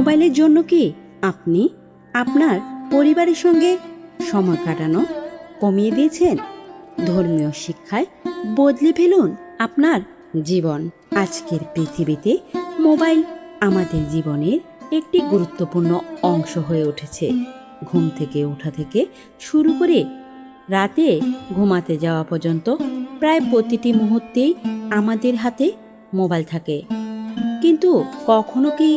মোবাইলের জন্য কি আপনি আপনার পরিবারের সঙ্গে সময় কাটানো কমিয়ে দিয়েছেন? ধর্মীয় শিক্ষায় বদলে ফেলুন আপনার জীবন। আজকের পৃথিবীতে মোবাইল আমাদের জীবনের একটি গুরুত্বপূর্ণ অংশ হয়ে উঠেছে। ঘুম থেকে ওঠা থেকে শুরু করে রাতে ঘুমাতে যাওয়া পর্যন্ত প্রায় প্রতিটি মুহূর্তেই আমাদের হাতে মোবাইল থাকে। কিন্তু কখনো কি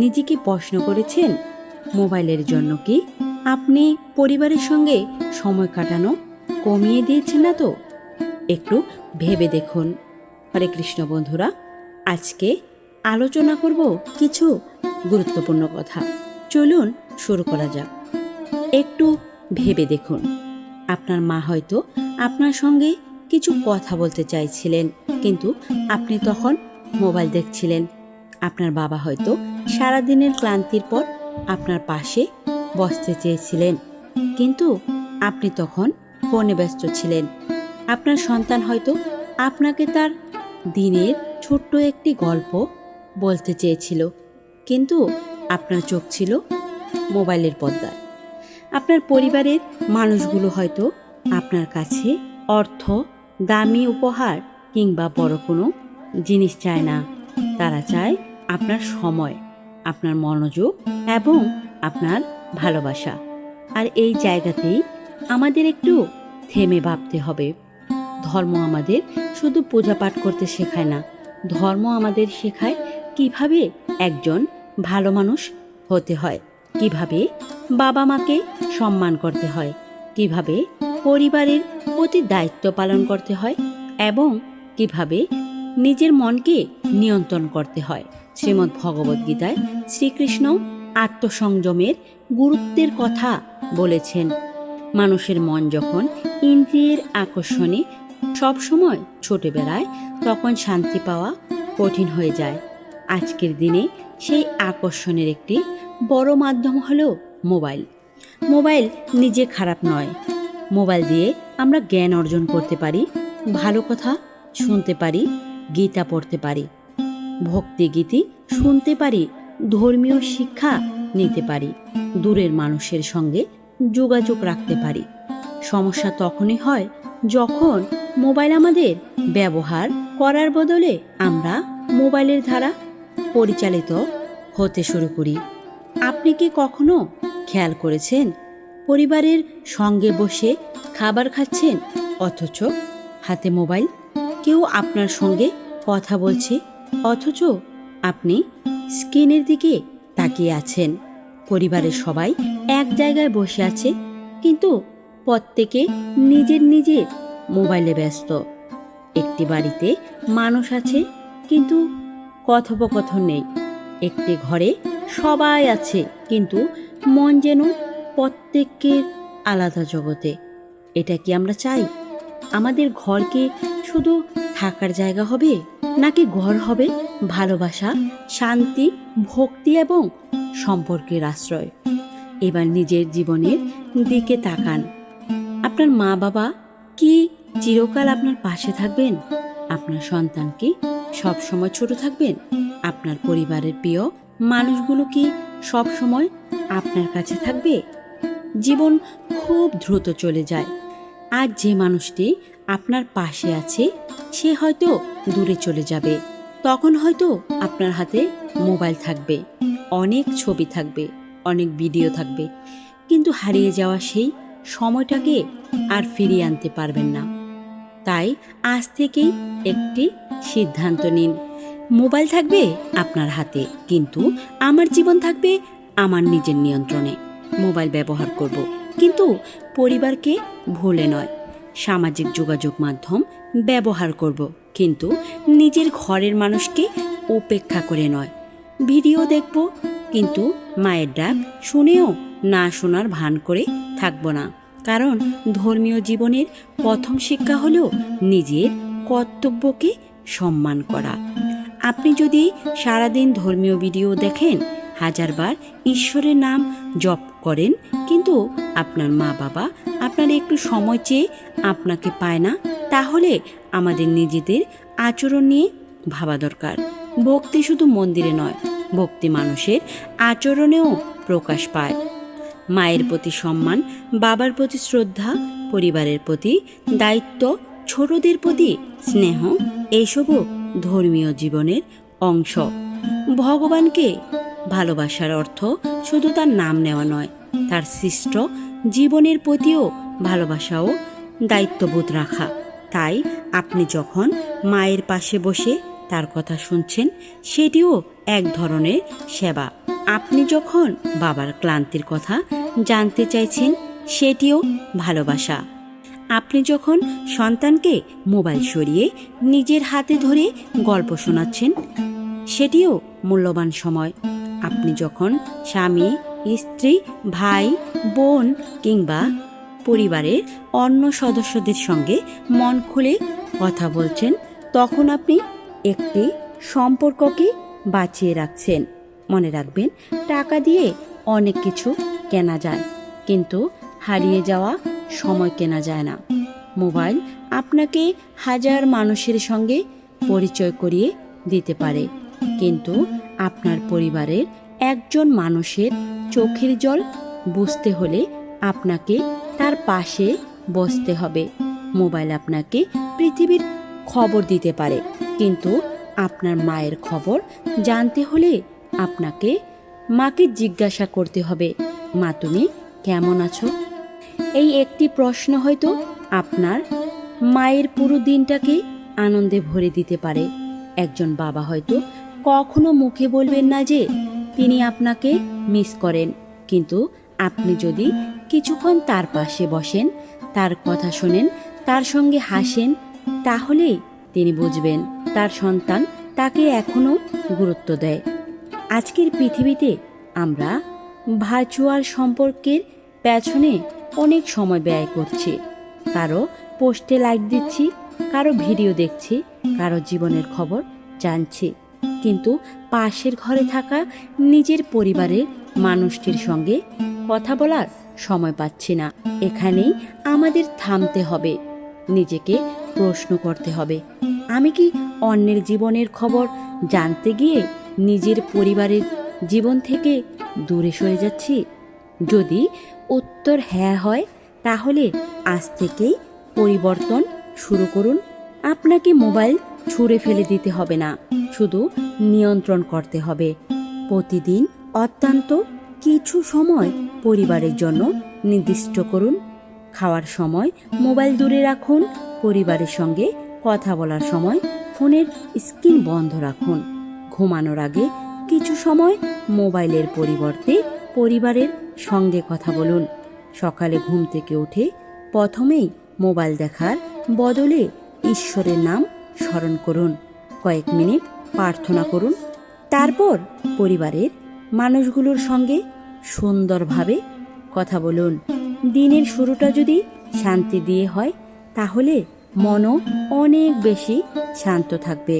নিজেকে প্রশ্ন করেছেন, মোবাইলের জন্য কি আপনি পরিবারের সঙ্গে সময় কাটানো কমিয়ে দিয়েছেন না তো? একটু ভেবে দেখুন। হরে কৃষ্ণ বন্ধুরা, আজকে আলোচনা করব কিছু গুরুত্বপূর্ণ কথা। চলুন শুরু করা যাক। একটু ভেবে দেখুন, আপনার মা হয়তো আপনার সঙ্গে কিছু কথা বলতে চাইছিলেন, কিন্তু আপনি তখন মোবাইল দেখছিলেন। আপনার বাবা হয়তো সারাদিনের ক্লান্তির পর আপনার পাশে বসতে চেয়েছিলেন, কিন্তু আপনি তখন ফোনে ব্যস্ত ছিলেন। আপনার সন্তান হয়তো আপনাকে তার দিনের ছোট্ট একটি গল্প বলতে চেয়েছিল, কিন্তু আপনার চোখ ছিল মোবাইলের পর্দায়। আপনার পরিবারের মানুষগুলো হয়তো আপনার কাছে অর্থ, দামি উপহার কিংবা বড় কোনো জিনিস চায় না। তারা চায় আপনার সময়, আপনার মনোযোগ এবং আপনার ভালোবাসা। আর এই জায়গাতেই আমাদের একটু থেমে ভাবতে হবে। ধর্ম আমাদের শুধু পূজা পাঠ করতে শেখায় না, ধর্ম আমাদের শেখায় কিভাবে একজন ভালো মানুষ হতে হয়, কিভাবে বাবা মাকে সম্মান করতে হয়, কিভাবে পরিবারের প্রতি দায়িত্ব পালন করতে হয় এবং কিভাবে নিজের মনকে নিয়ন্ত্রণ করতে হয়। শ্রীমদ্ ভগবদ্গীতায় শ্রীকৃষ্ণ আত্মসংযমের গুরুত্বের কথা বলেছেন। মানুষের মন যখন ইন্দ্রিয়ের আকর্ষণে সবসময় ছুটে বেড়ায়, তখন শান্তি পাওয়া কঠিন হয়ে যায়। আজকের দিনে সেই আকর্ষণের একটি বড় মাধ্যম হলো মোবাইল। মোবাইল নিজে খারাপ নয়। মোবাইল দিয়ে আমরা জ্ঞান অর্জন করতে পারি, ভালো কথা শুনতে পারি, গীতা পড়তে পারি, ভক্তিগীতি শুনতে পারি, ধর্মীয় শিক্ষা নিতে পারি, দূরের মানুষের সঙ্গে যোগাযোগ রাখতে পারি। সমস্যা তখনই হয় যখন মোবাইল আমাদের ব্যবহার করার বদলে আমরা মোবাইলের দ্বারা পরিচালিত হতে শুরু করি। আপনি কি কখনো খেয়াল করেছেন, পরিবারের সঙ্গে বসে খাবার খাচ্ছেন অথচ হাতে মোবাইল? কেউ আপনার সঙ্গে কথা বলছে অথচ আপনি স্ক্রিনের দিকে তাকিয়ে আছেন। পরিবারের সবাই এক জায়গায় বসে আছে, কিন্তু প্রত্যেকে নিজের নিজের মোবাইলে ব্যস্ত। একটি বাড়িতে মানুষ আছে, কিন্তু কথোপকথন নেই। একটি ঘরে সবাই আছে, কিন্তু মন যেন প্রত্যেকের আলাদা জগতে। এটা কি আমরা চাই? আমাদের ঘর কি শুধু থাকার জায়গা হবে, নাকি ঘর হবে ভালোবাসা, শান্তি, ভক্তি এবং সম্পর্কের আশ্রয়? এবার নিজের জীবনের দিকে তাকান। আপনার মা বাবা কি চিরকাল আপনার পাশে থাকবেন? আপনার সন্তান কি সবসময় ছোট থাকবেন? আপনার পরিবারের প্রিয় মানুষগুলো কি সবসময় আপনার কাছে থাকবে? জীবন খুব দ্রুত চলে যায়। আর যে মানুষটি আপনার পাশে আছে সে হয়তো দূরে চলে যাবে। তখন হয়তো আপনার হাতে মোবাইল থাকবে, অনেক ছবি থাকবে, অনেক ভিডিও থাকবে, কিন্তু হারিয়ে যাওয়া সেই সময়টাকে আর ফিরিয়ে আনতে পারবেন না। তাই আজ থেকেই একটি সিদ্ধান্ত নিন। মোবাইল থাকবে আপনার হাতে, কিন্তু আমার জীবন থাকবে আমার নিজের নিয়ন্ত্রণে। মোবাইল ব্যবহার করব, কিন্তু পরিবারকে ভুলে নয়। সামাজিক যোগাযোগ মাধ্যম ব্যবহার করব, কিন্তু নিজের ঘরের মানুষকে উপেক্ষা করে নয়। ভিডিও দেখব, কিন্তু মায়ের ডাক শুনেও না শোনার ভান করে থাকব না। কারণ ধর্মীয় জীবনের প্রথম শিক্ষা হলো নিজের কর্তব্যকে সম্মান করা। আপনি যদি সারাদিন ধর্মীয় ভিডিও দেখেন, হাজারবার ঈশ্বরের নাম জপ করেন, কিন্তু আপনার মা বাবা আপনার একটু সময় চেয়ে আপনাকে পায় না, তাহলে আমাদের নিজেদের আচরণ নিয়ে ভাবা দরকার। ভক্তি শুধু মন্দিরে নয়, ভক্তি মানুষের আচরণেও প্রকাশ পায়। মায়ের প্রতি সম্মান, বাবার প্রতি শ্রদ্ধা, পরিবারের প্রতি দায়িত্ব, ছোটদের প্রতি স্নেহ, এইসবও ধর্মীয় জীবনের অংশ। ভগবানকে ভালোবাসার অর্থ শুধু তার নাম নেওয়া নয়, তার সৃষ্ট জীবনের প্রতিও ভালোবাসা ও দায়িত্ববোধ রাখা। তাই আপনি যখন মায়ের পাশে বসে তার কথা শুনছেন, সেটিও এক ধরনের সেবা। আপনি যখন বাবার ক্লান্তির কথা জানতে চাইছেন, সেটিও ভালোবাসা। আপনি যখন সন্তানকে মোবাইল সরিয়ে নিজের হাতে ধরে গল্প শোনাচ্ছেন, সেটিও মূল্যবান সময়। আপনি যখন স্বামী, স্ত্রী, ভাই, বোন কিংবা পরিবারের অন্য সদস্যদের সঙ্গে মন খুলে কথা বলছেন, তখন আপনি একটি সম্পর্ককে বাঁচিয়ে রাখছেন। মনে রাখবেন, টাকা দিয়ে অনেক কিছু কেনা যায়, কিন্তু হারিয়ে যাওয়া সময় কেনা যায় না। মোবাইল আপনাকে হাজার মানুষের সঙ্গে পরিচয় করিয়ে দিতে পারে, কিন্তু আপনার পরিবারের একজন মানুষের চোখের জল বুঝতে হলে আপনাকে তার পাশে বসতে হবে। মোবাইল আপনাকে পৃথিবীর খবর দিতে পারে, কিন্তু আপনার মায়ের খবর জানতে হলে আপনাকে মাকে জিজ্ঞাসা করতে হবে, মা তুমি কেমন আছো? এই একটি প্রশ্ন হয়তো আপনার মায়ের পুরো দিনটাকে আনন্দে ভরে দিতে পারে। একজন বাবা হয়তো কখনো মুখে বলবেন না যে তিনি আপনাকে মিস করেন, কিন্তু আপনি যদি কিছুক্ষণ তার পাশে বসেন, তার কথা শোনেন, তার সঙ্গে হাসেন, তাহলে তিনি বুঝবেন তার সন্তান তাকে এখনো গুরুত্ব দেয়। আজকের পৃথিবীতে আমরা ভার্চুয়াল সম্পর্কের পেছনে অনেক সময় ব্যয় করছি। কারো পোস্টে লাইক দিচ্ছি, কারো ভিডিও দেখছি, কারো জীবনের খবর জানছি, কিন্তু পাশের ঘরে থাকা নিজের পরিবারের মানুষটির সঙ্গে কথা বলার সময় পাচ্ছি না। এখানেই আমাদের থামতে হবে, নিজেকে প্রশ্ন করতে হবে, আমি কি অন্যের জীবনের খবর জানতে গিয়ে নিজের পরিবারের জীবন থেকে দূরে সরে যাচ্ছি? যদি উত্তর হ্যাঁ হয়, তাহলে আজ থেকেই পরিবর্তন শুরু করুন। আপনাকে মোবাইল ছুঁড়ে ফেলে দিতে হবে না, শুধু নিয়ন্ত্রণ করতে হবে। প্রতিদিন অত্যন্ত কিছু সময় পরিবারের জন্য নির্দিষ্ট করুন। খাওয়ার সময় মোবাইল দূরে রাখুন, পরিবারের সঙ্গে কথা বলার সময় ফোনের স্ক্রিন বন্ধ রাখুন। ঘুমানোর আগে কিছু সময় মোবাইলের পরিবর্তে পরিবারের সঙ্গে কথা বলুন। সকালে ঘুম থেকে উঠে প্রথমেই মোবাইল দেখার বদলে ঈশ্বরের নাম স্মরণ করুন। কয়েক মিনিট প্রার্থনা করুন। তারপর পরিবারের মানুষগুলোর সঙ্গে সুন্দরভাবে কথা বলুন। দিনের শুরুটা যদি শান্তি দিয়ে হয়, তাহলে মনও অনেক বেশি শান্ত থাকবে।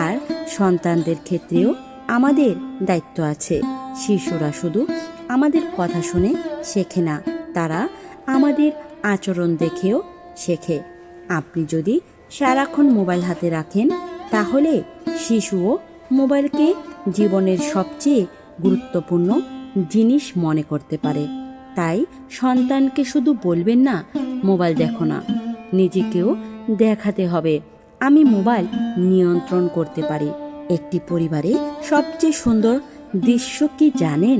আর সন্তানদের ক্ষেত্রেও আমাদের দায়িত্ব আছে। শিশুরা শুধু আমাদের কথা শুনে শেখে না, তারা আমাদের আচরণ দেখেও শেখে। আপনি যদি সারাক্ষণ মোবাইল হাতে রাখেন, তাহলে শিশুও মোবাইলকে জীবনের সবচেয়ে গুরুত্বপূর্ণ জিনিস মনে করতে পারে। তাই সন্তানকে শুধু বলবেন না মোবাইল দেখো না, নিজেকেও দেখাতে হবে আমি মোবাইল নিয়ন্ত্রণ করতে পারি। একটি পরিবারে সবচেয়ে সুন্দর দৃশ্য কি জানেন?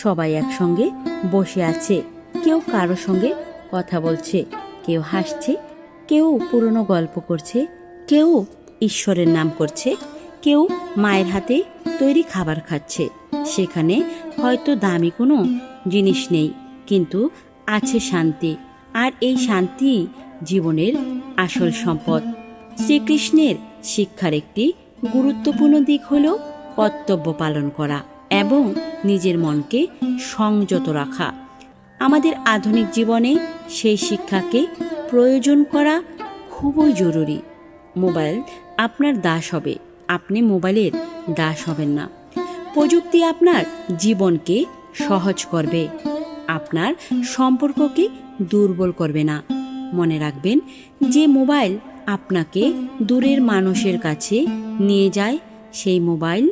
সবাই একসঙ্গে বসে আছে, কেউ কারো সঙ্গে কথা বলছে, কেউ হাসছে, কেউ পুরনো গল্প করছে, কেউ ঈশ্বরের নাম করছে, কেউ মায়ের হাতে তৈরি খাবার খাচ্ছে। সেখানে হয়তো দামি কোনো জিনিস নেই, কিন্তু আছে শান্তি, আর এই শান্তি জীবনের আসল সম্পদ। শ্রীকৃষ্ণের শিক্ষার একটি গুরুত্বপূর্ণ দিক হল কর্তব্য পালন করা এবং নিজের মনকে সংযত রাখা। আমাদের আধুনিক জীবনে সেই শিক্ষাকে প্রয়োজন করা খুবই জরুরি। মোবাইল আপনার দাস হবে, আপনি মোবাইলের দাস হবেন না। প্রযুক্তি আপনার জীবনকে সহজ করবে, আপনার সম্পর্ককে দুর্বল করবে না। মনে রাখবেন, যে মোবাইল আপনাকে দূরের মানুষের কাছে নিয়ে যায়, সেই মোবাইল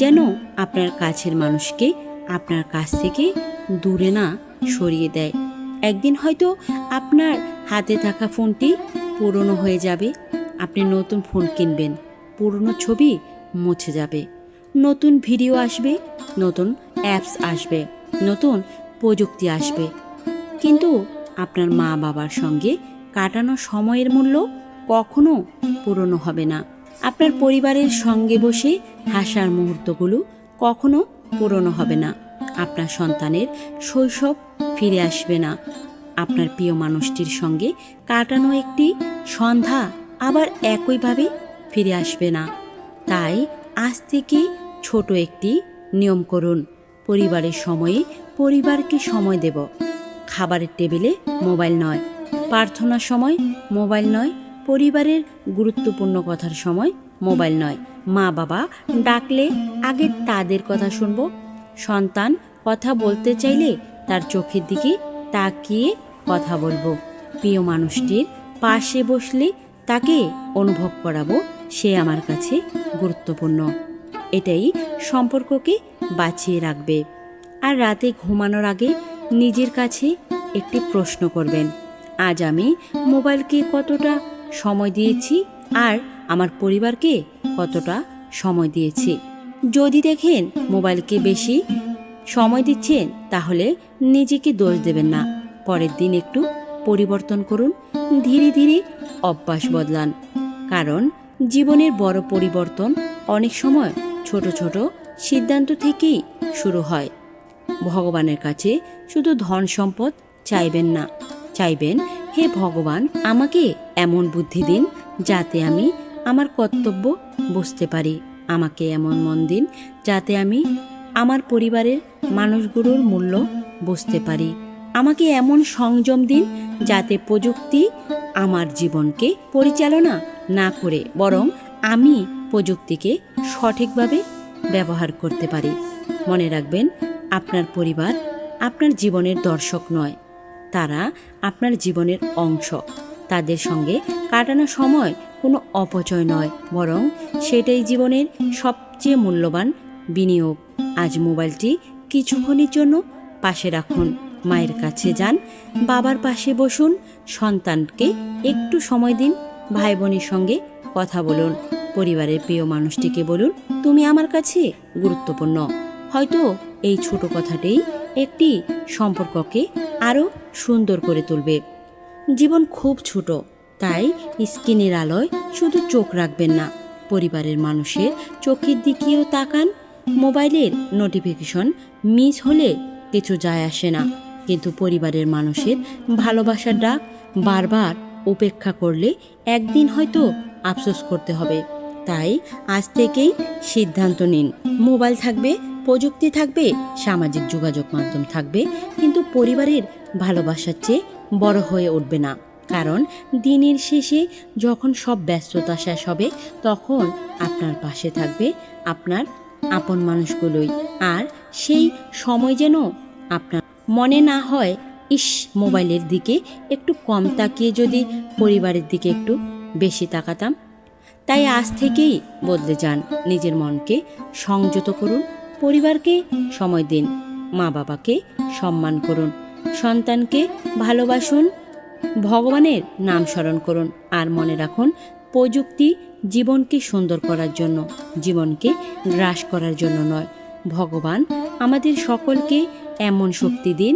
যেন আপনার কাছের মানুষকে আপনার কাছ থেকে দূরে না সরিয়ে দেয়। একদিন হয়তো আপনার হাতে থাকা ফোনটি পুরনো হয়ে যাবে, আপনি নতুন ফোন কিনবেন, পুরনো ছবি মুছে যাবে, নতুন ভিডিও আসবে, নতুন অ্যাপস আসবে, নতুন প্রযুক্তি আসবে, কিন্তু আপনার মা বাবার সঙ্গে কাটানো সময়ের মূল্য কখনো পুরনো হবে না। আপনার পরিবারের সঙ্গে বসে হাসার মুহূর্তগুলো কখনো পুরনো হবে না। আপনার সন্তানের শৈশব ফিরে আসবে না। আপনার প্রিয় মানুষটির সঙ্গে কাটানো একটি সন্ধ্যা আবার একইভাবে ফিরে আসবে না। তাই আজ থেকে ছোট একটি নিয়ম করুন, পরিবারের সময়ে পরিবারকে সময় দেব। খাবারের টেবিলে মোবাইল নয়, প্রার্থনার সময় মোবাইল নয়, পরিবারের গুরুত্বপূর্ণ কথার সময় মোবাইল নয়। মা বাবা ডাকলে আগে তাদের কথা শুনব। সন্তান কথা বলতে চাইলে তার চোখের দিকে তাকিয়ে কথা বলবো। প্রিয় মানুষটির পাশে বসলে তাকে অনুভব করাবো সে আমার কাছে গুরুত্বপূর্ণ। এটাই সম্পর্ককে বাঁচিয়ে রাখবে। আর রাতে ঘুমানোর আগে নিজের কাছে একটি প্রশ্ন করবেন, আজ আমি মোবাইলকে কতটা সময় দিয়েছি আর আমার পরিবারকে কতটা সময় দিয়েছি। যদি দেখেন মোবাইলকে বেশি সময় দিচ্ছেন, তাহলে নিজেকে দোষ দেবেন না। পরের দিন একটু পরিবর্তন করুন, ধীরে ধীরে অভ্যাস বদলান। কারণ জীবনের বড় পরিবর্তন অনেক সময় ছোট ছোট সিদ্ধান্ত থেকেই শুরু হয়। ভগবানের কাছে শুধু ধন সম্পদ চাইবেন না, চাইবেন, হে ভগবান, আমাকে এমন বুদ্ধি দিন যাতে আমি আমার কর্তব্য বুঝতে পারি। আমাকে এমন মন দিন যাতে আমি আমার পরিবারের মানুষগুলোর মূল্য বুঝতে পারি। আমাকে এমন সংযম দিন যাতে প্রযুক্তি আমার জীবনকে পরিচালনা না করে বরং আমি প্রযুক্তিকে সঠিকভাবে ব্যবহার করতে পারি। মনে রাখবেন, আপনার পরিবার আপনার জীবনের দর্শক নয়, তারা আপনার জীবনের অংশ। তাদের সঙ্গে কাটানো সময় কোনো অপচয় নয়, বরং সেটাই জীবনের সবচেয়ে মূল্যবান বিনিয়োগ। আজ মোবাইলটি কিছুক্ষণের জন্য পাশে রাখুন, মায়ের কাছে যান, বাবার পাশে বসুন, সন্তানকে একটু সময় দিন, ভাই বোনের সঙ্গে কথা বলুন, পরিবারের প্রিয় মানুষটিকে বলুন, তুমি আমার কাছে গুরুত্বপূর্ণ। হয়তো এই ছোট কথাটাই একটি সম্পর্ককে আরও সুন্দর করে তুলবে। জীবন খুব ছোট, তাই স্ক্রিনের আলোয় শুধু চোখ রাখবেন না, পরিবারের মানুষের চোখের দিকেও তাকান। মোবাইলের নোটিফিকেশন মিস হলে কিছু যায় আসে না, কিন্তু পরিবারের মানুষের ভালোবাসার ডাক বারবার উপেক্ষা করলে একদিন হয়তো আফসোস করতে হবে। তাই আজ থেকেই সিদ্ধান্ত নিন, মোবাইল থাকবে, প্রযুক্তি থাকবে, সামাজিক যোগাযোগ মাধ্যম থাকবে, কিন্তু পরিবারের ভালোবাসার চেয়ে বড় হয়ে উঠবে না। কারণ দিনের শেষে যখন সব ব্যস্ততা শেষ হবে, তখন আপনার পাশে থাকবে আপনার আপন মানুষগুলোই। আর সেই সময় যেন আপনার মনে না হয়, ইস, মোবাইলের দিকে একটু কম তাকিয়ে যদি পরিবারের দিকে একটু বেশি তাকাতাম। তাই আজ থেকেই বদলে যান, নিজের মনকে সংযত করুন, পরিবারকে সময় দিন, মা বাবাকে সম্মান করুন, সন্তানকে ভালোবাসুন, ভগবানের নাম স্মরণ করুন। আর মনে রাখুন, প্রযুক্তি জীবনকে সুন্দর করার জন্য, জীবনকে গ্রাস করার জন্য নয়। ভগবান আমাদের সকলকে এমন শক্তি দিন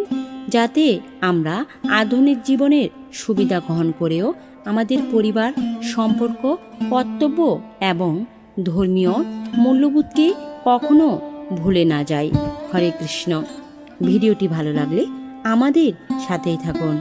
যাতে আমরা আধুনিক জীবনের সুবিধা গ্রহণ করেও আমাদের পরিবার, সম্পর্ক, কর্তব্য এবং ধর্মীয় মূল্যবোধকে কখনো ভুলে না যাই। হরে কৃষ্ণ। ভিডিওটি ভালো লাগলে আমাদের সাথেই থাকুন।